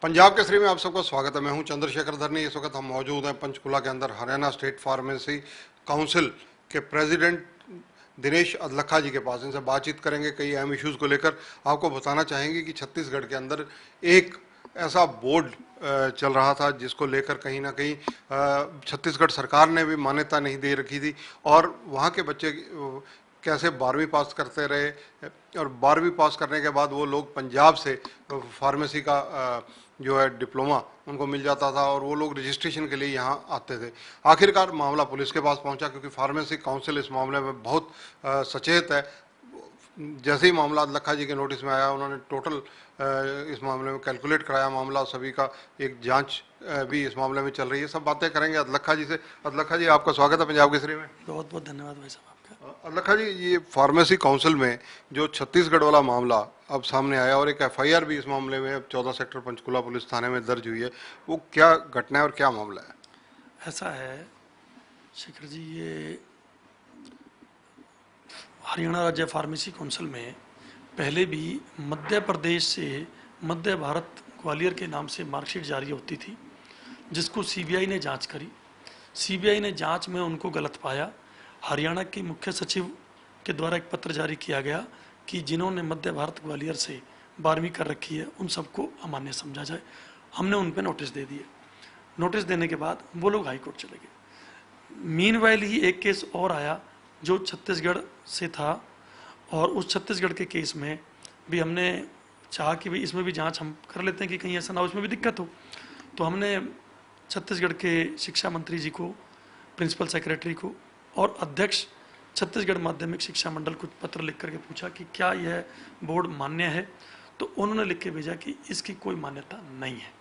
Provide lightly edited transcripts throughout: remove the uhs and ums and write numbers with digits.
पंजाब केसरी में आप सबका स्वागत है। मैं हूं चंद्रशेखर धरनी। इस वक्त हम मौजूद हैं पंचकुला के अंदर हरियाणा स्टेट फार्मेसी काउंसिल के प्रेसिडेंट दिनेश अदलखा जी के पास। इनसे बातचीत करेंगे कई अहम इश्यूज़ को लेकर। आपको बताना चाहेंगे कि छत्तीसगढ़ के अंदर एक ऐसा बोर्ड चल रहा था जिसको लेकर कहीं ना कहीं छत्तीसगढ़ सरकार ने भी मान्यता नहीं दे रखी थी, और वहाँ के बच्चे कैसे 12वीं पास करते रहे, और 12वीं पास करने के बाद वो लोग पंजाब से फार्मेसी का जो है डिप्लोमा उनको मिल जाता था, और वो लोग रजिस्ट्रेशन के लिए यहाँ आते थे। आखिरकार मामला पुलिस के पास पहुँचा, क्योंकि फार्मेसी काउंसिल इस मामले में बहुत सचेत है। जैसे ही मामला अदलखा जी के नोटिस में आया, उन्होंने टोटल इस मामले में कैलकुलेट कराया मामला, सभी का एक जांच भी इस मामले में चल रही है। सब बातें करेंगे अदलखा जी से। अदलखा जी, आपका स्वागत है पंजाब केसरी में। बहुत बहुत धन्यवाद भाई साहब आपका। अदलखा जी, ये फार्मेसी काउंसिल में जो छत्तीसगढ़ वाला मामला अब सामने आया, और एक एफआईआर भी इस मामले में अब 14 सेक्टर पंचकुला पुलिस थाने में दर्ज हुई है, वो क्या घटना है और क्या मामला है? ऐसा है शेखर जी, ये हरियाणा राज्य फार्मेसी काउंसिल में पहले भी मध्य प्रदेश से मध्य भारत ग्वालियर के नाम से मार्कशीट जारी होती थी, जिसको सीबीआई ने जांच करी। सीबीआई ने जांच में उनको गलत पाया। हरियाणा के मुख्य सचिव के द्वारा एक पत्र जारी किया गया कि जिन्होंने मध्य भारत ग्वालियर से 12वीं कर रखी है उन सबको अमान्य समझा जाए। हमने उन पर नोटिस दे दिए। नोटिस देने के बाद वो लोग हाई कोर्ट चले गए। मीनवाइल ही एक केस और आया जो छत्तीसगढ़ से था, और उस छत्तीसगढ़ के केस में भी हमने चाहा कि भाई इसमें भी जांच हम कर लेते हैं कि कहीं ऐसा ना हो, इसमें भी दिक्कत हो। तो हमने छत्तीसगढ़ के शिक्षा मंत्री जी को, प्रिंसिपल सेक्रेटरी को और अध्यक्ष छत्तीसगढ़ माध्यमिक शिक्षा मंडल को पत्र लिख करके पूछा कि क्या यह बोर्ड मान्य है। तो उन्होंने लिख के भेजा कि इसकी कोई मान्यता नहीं है।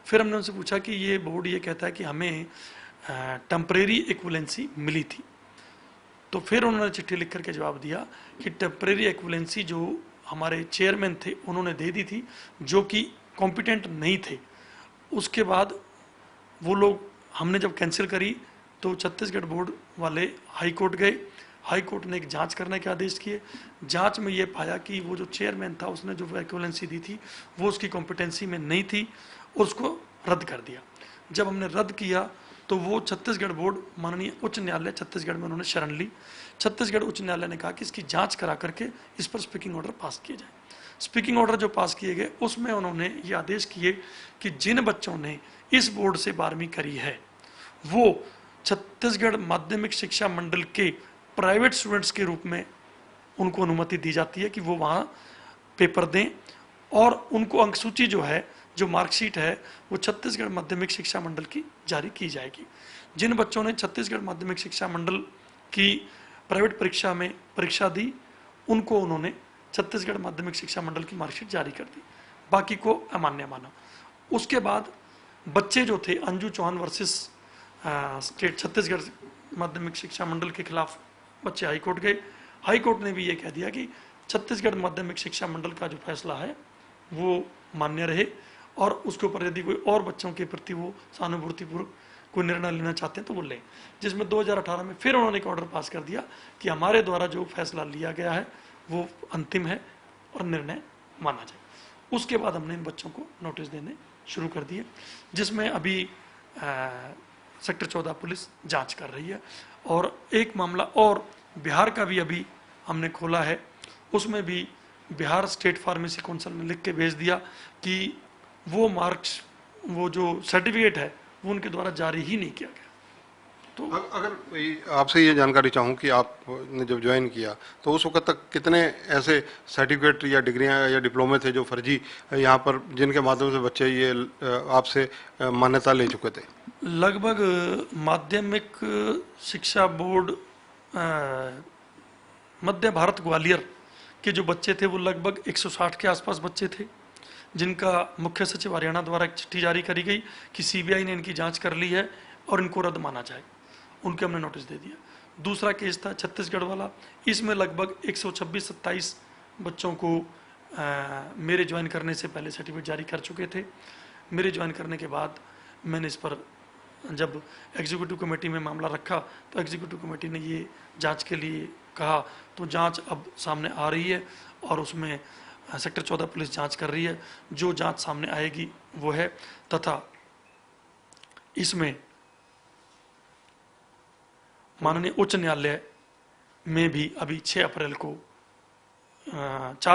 फिर हमने उनसे पूछा कि ये बोर्ड ये कहता है कि हमें टेम्परेरी इक्विवेलेंसी मिली थी। तो फिर उन्होंने चिट्ठी लिख करके जवाब दिया कि टेम्परेरी इक्विवेलेंसी जो हमारे चेयरमैन थे उन्होंने दे दी थी, जो कि कॉम्पिटेंट नहीं थे। उसके बाद वो लोग, हमने जब कैंसिल करी तो छत्तीसगढ़ बोर्ड वाले हाई कोर्ट गए। हाई कोर्ट ने एक जांच करने के आदेश किए। जांच में ये पाया कि वो जो चेयरमैन था उसने जो इक्विवेलेंसी दी थी वो उसकी कॉम्पिटेंसी में नहीं थी, और उसको रद्द कर दिया। जब हमने रद्द किया तो वो छत्तीसगढ़ बोर्ड माननीय उच्च न्यायालय छत्तीसगढ़ में उन्होंने शरण ली। छत्तीसगढ़ उच्च न्यायालय ने कहा कि इसकी जांच करा करके इस पर स्पीकिंग ऑर्डर पास किए जाए। स्पीकिंग ऑर्डर जो पास किए गए उसमें उन्होंने ये आदेश किए कि जिन बच्चों ने इस बोर्ड से 12वीं करी है वो छत्तीसगढ़ माध्यमिक शिक्षा मंडल के प्राइवेट स्टूडेंट्स के रूप में उनको अनुमति दी जाती है कि वो वहाँ पेपर दें, और उनको अंकसूची जो है, जो मार्कशीट है, वो छत्तीसगढ़ माध्यमिक शिक्षा मंडल की जारी की जाएगी। जिन बच्चों ने छत्तीसगढ़ माध्यमिक शिक्षा मंडल की प्राइवेट परीक्षा में परीक्षा दी उनको उन्होंने छत्तीसगढ़ माध्यमिक शिक्षा मंडल की मार्कशीट जारी कर दी, बाकी को अमान्य माना। उसके बाद बच्चे जो थे, अंजू चौहान वर्सेस स्टेट छत्तीसगढ़ माध्यमिक शिक्षा मंडल के खिलाफ बच्चे हाई कोर्ट गए। हाई कोर्ट ने भी ये कह दिया कि छत्तीसगढ़ माध्यमिक शिक्षा मंडल का जो फैसला है वो मान्य रहे, और उसके ऊपर यदि कोई और बच्चों के प्रति वो सहानुभूतिपूर्वक कोई निर्णय लेना चाहते हैं तो वो लें। जिसमें 2018 में फिर उन्होंने एक ऑर्डर पास कर दिया कि हमारे द्वारा जो फैसला लिया गया है वो अंतिम है और निर्णय माना जाए। उसके बाद हमने इन बच्चों को नोटिस देने शुरू कर दिए, जिसमें अभी सेक्टर 14 पुलिस जांच कर रही है। और एक मामला और बिहार का भी अभी हमने खोला है, उसमें भी बिहार स्टेट फार्मेसी काउंसिल ने लिख के भेज दिया कि वो मार्क्स, वो जो सर्टिफिकेट है वो उनके द्वारा जारी ही नहीं किया गया। तो अगर आपसे ये जानकारी चाहूँ कि आपने जब ज्वाइन किया तो उस वक्त तक कितने ऐसे सर्टिफिकेट या डिग्रियां या डिप्लोमे थे जो फर्जी यहाँ पर, जिनके माध्यम से बच्चे ये आपसे मान्यता ले चुके थे? लगभग माध्यमिक शिक्षा बोर्ड मध्य भारत ग्वालियर के जो बच्चे थे वो लगभग 160 के आसपास बच्चे थे, जिनका मुख्य सचिव हरियाणा द्वारा एक चिट्ठी जारी करी गई कि सीबीआई ने इनकी जांच कर ली है और इनको रद्द माना जाए। उनके हमने नोटिस दे दिया। दूसरा केस था छत्तीसगढ़ वाला, इसमें लगभग 126-27 बच्चों को मेरे ज्वाइन करने से पहले सर्टिफिकेट जारी कर चुके थे। मेरे ज्वाइन करने के बाद मैंने इस पर जब एग्जीक्यूटिव कमेटी में मामला रखा तो एग्जीक्यूटिव कमेटी ने ये जांच के लिए कहा, तो जांच अब सामने आ रही है और उसमें सेक्टर 14 पुलिस जांच कर रही है। जो जांच सामने आएगी वो है, तथा इसमें माननीय उच्च न्यायालय में भी अभी 4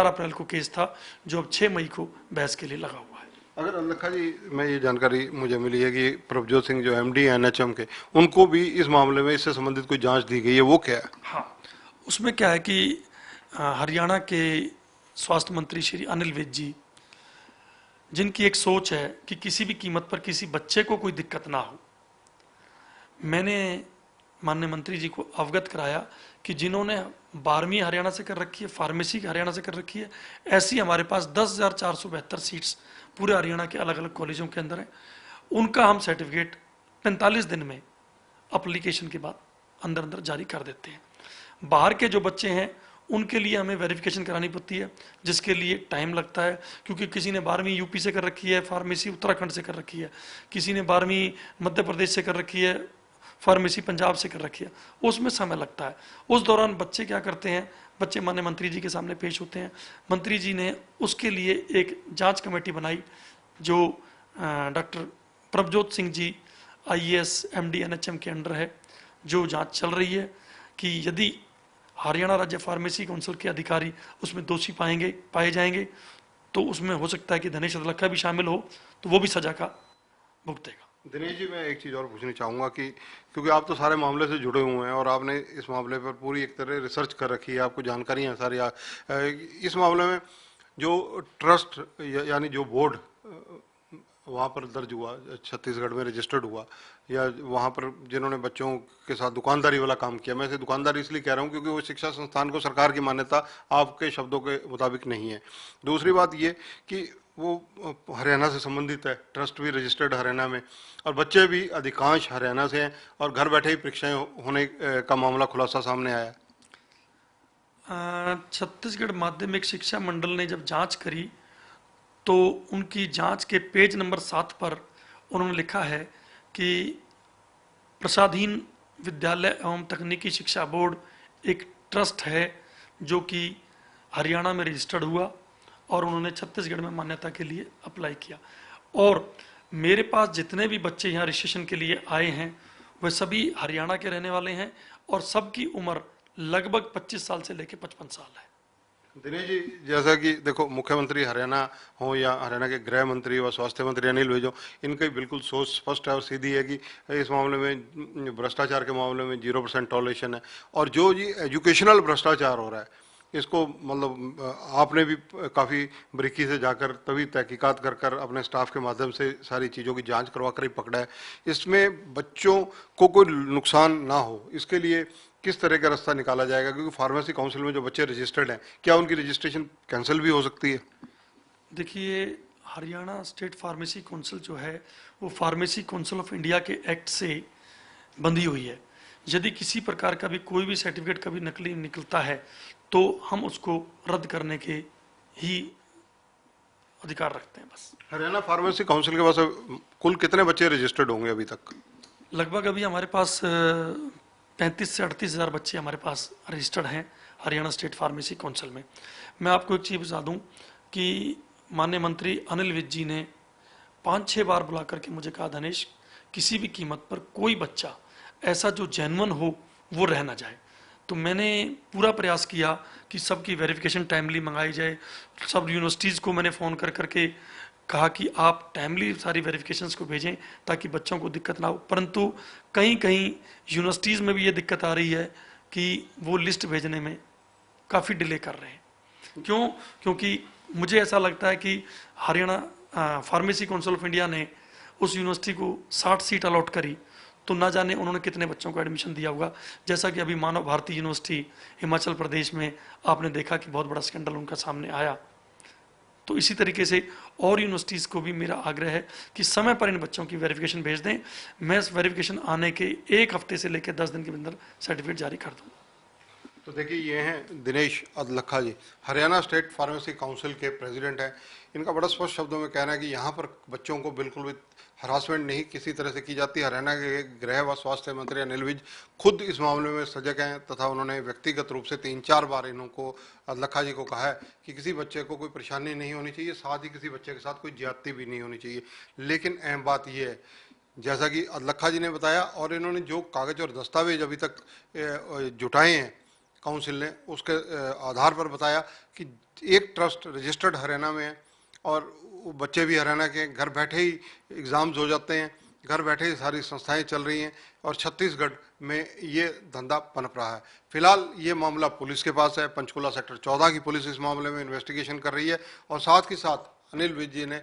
अप्रैल को केस था, जो अब 6 मई को बहस के लिए लगा हुआ है। अगर अल्लखा जी, मैं ये जानकारी मुझे मिली है कि प्रभजोत सिंह जो एमडी एनएचएम के, उनको भी इस मामले में इससे संबंधित कोई जांच दी गई है, वो क्या है? हाँ, उसमें क्या है कि हरियाणा के स्वास्थ्य मंत्री श्री अनिल विज जी, जिनकी एक सोच है कि किसी भी कीमत पर किसी बच्चे को कोई दिक्कत ना हो, मैंने माननीय मंत्री जी को अवगत कराया कि जिन्होंने 12वीं हरियाणा से कर रखी है, फार्मेसी हरियाणा से कर रखी है, ऐसी हमारे पास 10,472 सीट्स पूरे हरियाणा के अलग अलग कॉलेजों के अंदर है। उनका हम सर्टिफिकेट 45 दिन में अप्लीकेशन के बाद अंदर अंदर जारी कर देते हैं। बाहर के जो बच्चे हैं उनके लिए हमें वेरिफिकेशन करानी पड़ती है, जिसके लिए टाइम लगता है, क्योंकि किसी ने 12वीं यूपी से कर रखी है, फार्मेसी उत्तराखंड से कर रखी है, किसी ने 12वीं मध्य प्रदेश से कर रखी है, फार्मेसी पंजाब से कर रखी है, उसमें समय लगता है। उस दौरान बच्चे क्या करते हैं, बच्चे माननीय मंत्री जी के सामने पेश होते हैं। मंत्री जी ने उसके लिए एक जांच कमेटी बनाई, जो doctor Prabhjot Singh ji IAS MD NHM के अंडर है, जो जांच चल रही है कि यदि हरियाणा राज्य फार्मेसी काउंसिल के अधिकारी उसमें दोषी पाए जाएंगे, तो उसमें हो सकता है कि धनेश अदलखा भी शामिल हो, तो वो भी सजा का भुगतेगा। दिनेश जी, मैं एक चीज़ और पूछनी चाहूँगा कि क्योंकि आप तो सारे मामले से जुड़े हुए हैं और आपने इस मामले पर पूरी एक तरह रिसर्च कर रखी है, आपको जानकारी है सारी। इस मामले में जो ट्रस्ट यानी जो बोर्ड वहाँ पर दर्ज हुआ, छत्तीसगढ़ में रजिस्टर्ड हुआ, या वहाँ पर जिन्होंने बच्चों के साथ दुकानदारी वाला काम किया, मैं इसे दुकानदारी इसलिए कह रहा हूँ क्योंकि वो शिक्षा संस्थान को सरकार की मान्यता आपके शब्दों के मुताबिक नहीं है। दूसरी बात ये कि वो हरियाणा से संबंधित है, ट्रस्ट भी रजिस्टर्ड हरियाणा में, और बच्चे भी अधिकांश हरियाणा से हैं, और घर बैठे ही परीक्षाएं होने का मामला खुलासा सामने आया। छत्तीसगढ़ माध्यमिक शिक्षा मंडल ने जब जांच करी, तो उनकी जांच के पेज नंबर 7 पर उन्होंने लिखा है कि प्रसाधीन विद्यालय एवं तकनीकी शिक्षा बोर्ड एक ट्रस्ट है, जो कि हरियाणा में रजिस्टर्ड हुआ, और उन्होंने छत्तीसगढ़ में मान्यता के लिए अप्लाई किया। और मेरे पास जितने भी बच्चे यहाँ रजिस्ट्रेशन के लिए आए हैं, वह सभी हरियाणा के रहने वाले हैं, और सबकी उम्र लगभग 25 साल से लेकर 55 साल है। दिनेश जी, जैसा कि देखो, मुख्यमंत्री हरियाणा हो या हरियाणा के गृह मंत्री व स्वास्थ्य मंत्री अनिल विज हो, इनकी बिल्कुल सोच स्पष्ट है और सीधी है कि इस मामले में, भ्रष्टाचार के मामले में 0% टॉलरेशन है। और जो ये एजुकेशनल भ्रष्टाचार हो रहा है, इसको मतलब आपने भी काफ़ी बारीकी से जाकर तभी तहकीकात कर अपने स्टाफ के माध्यम से सारी चीज़ों की जांच करवा कर ही पकड़ा है। इसमें बच्चों को कोई नुकसान ना हो, इसके लिए किस तरह का रास्ता निकाला जाएगा? क्योंकि फार्मेसी काउंसिल में जो बच्चे रजिस्टर्ड हैं, क्या उनकी रजिस्ट्रेशन कैंसिल भी हो सकती है? देखिए, हरियाणा स्टेट फार्मेसी काउंसिल जो है, वो फार्मेसी काउंसिल ऑफ इंडिया के एक्ट से बंधी हुई है। यदि किसी प्रकार का भी कोई भी सर्टिफिकेट कभी नकली निकलता है, तो हम उसको रद्द करने के ही अधिकार रखते हैं। बस हरियाणा फार्मेसी काउंसिल के पास कुल कितने बच्चे रजिस्टर्ड होंगे अभी तक? लगभग अभी हमारे पास 35 से 38 हज़ार बच्चे हमारे पास रजिस्टर्ड हैं हरियाणा स्टेट फार्मेसी काउंसिल में। मैं आपको एक चीज़ बता दूं कि माननीय मंत्री अनिल विज जी ने 5-6 बार बुला करके मुझे कहा, धनेश, किसी भी कीमत पर कोई बच्चा ऐसा जो जेन्युइन हो वो रह ना जाए। तो मैंने पूरा प्रयास किया कि सबकी वेरिफिकेशन टाइमली मंगाई जाए। सब यूनिवर्सिटीज़ को मैंने फ़ोन कर करके कहा कि आप टाइमली सारी वेरिफिकेशंस को भेजें ताकि बच्चों को दिक्कत ना हो। परंतु कहीं कहीं यूनिवर्सिटीज़ में भी ये दिक्कत आ रही है कि वो लिस्ट भेजने में काफ़ी डिले कर रहे हैं। क्यों? क्योंकि मुझे ऐसा लगता है कि Haryana pharmacy council of India ने उस यूनिवर्सिटी को 60 सीट अलॉट करी, तो ना जाने उन्होंने कितने बच्चों को एडमिशन दिया होगा। जैसा कि अभी मानव भारती यूनिवर्सिटी हिमाचल प्रदेश में आपने देखा कि बहुत बड़ा स्कैंडल उनका सामने आया। तो इसी तरीके से और यूनिवर्सिटीज़ को भी मेरा आग्रह है कि समय पर इन बच्चों की वेरिफिकेशन भेज दें। मैं इस वेरिफिकेशन आने के 1 हफ्ते से लेकर 10 दिन के अंदर सर्टिफिकेट जारी कर दूँ। तो देखिए ये हैं दिनेश अदलखा जी, हरियाणा स्टेट फार्मेसी काउंसिल के प्रेसिडेंट हैं। इनका बड़ा स्पष्ट शब्दों में कहना है कि यहाँ पर बच्चों को बिल्कुल भी हरासमेंट नहीं किसी तरह से की जाती। हरियाणा के गृह व स्वास्थ्य मंत्री अनिल विज खुद इस मामले में सजग हैं तथा उन्होंने व्यक्तिगत रूप से 3-4 बार इनको अदलखा जी को कहा है कि किसी बच्चे को कोई परेशानी नहीं होनी चाहिए, साथ ही किसी बच्चे के साथ कोई ज्यादती भी नहीं होनी चाहिए। लेकिन अहम बात यह है, जैसा कि अदलखा जी ने बताया और इन्होंने जो कागज और दस्तावेज अभी तक जुटाए हैं काउंसिल ने, उसके आधार पर बताया कि एक ट्रस्ट रजिस्टर्ड हरियाणा में है और बच्चे भी हरियाणा के, घर बैठे ही एग्ज़ाम्स हो जाते हैं, घर बैठे ही सारी संस्थाएं चल रही हैं और छत्तीसगढ़ में ये धंधा पनप रहा है। फिलहाल ये मामला पुलिस के पास है। पंचकुला सेक्टर 14 की पुलिस इस मामले में इन्वेस्टिगेशन कर रही है और साथ ही साथ अनिल विज जी ने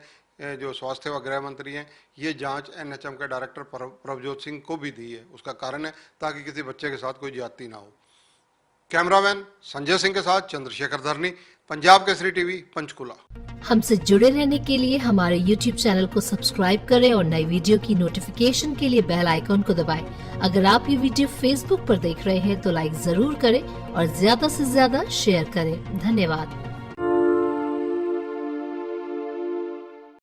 जो स्वास्थ्य व गृह मंत्री हैं, ये जांच एनएचएम के डायरेक्टर प्रभजोत सिंह को भी दी है। उसका कारण है ताकि किसी बच्चे के साथ कोई ज्यादती ना हो। कैमरामैन संजय सिंह के साथ चंद्रशेखर धरनी, पंजाब केसरी टीवी, पंचकुला। हमसे जुड़े रहने के लिए हमारे YouTube चैनल को सब्सक्राइब करें और नई वीडियो की नोटिफिकेशन के लिए बेल आइकॉन को दबाएं। अगर आप ये वीडियो Facebook पर देख रहे हैं तो लाइक जरूर करें और ज्यादा से ज्यादा शेयर करें। धन्यवाद।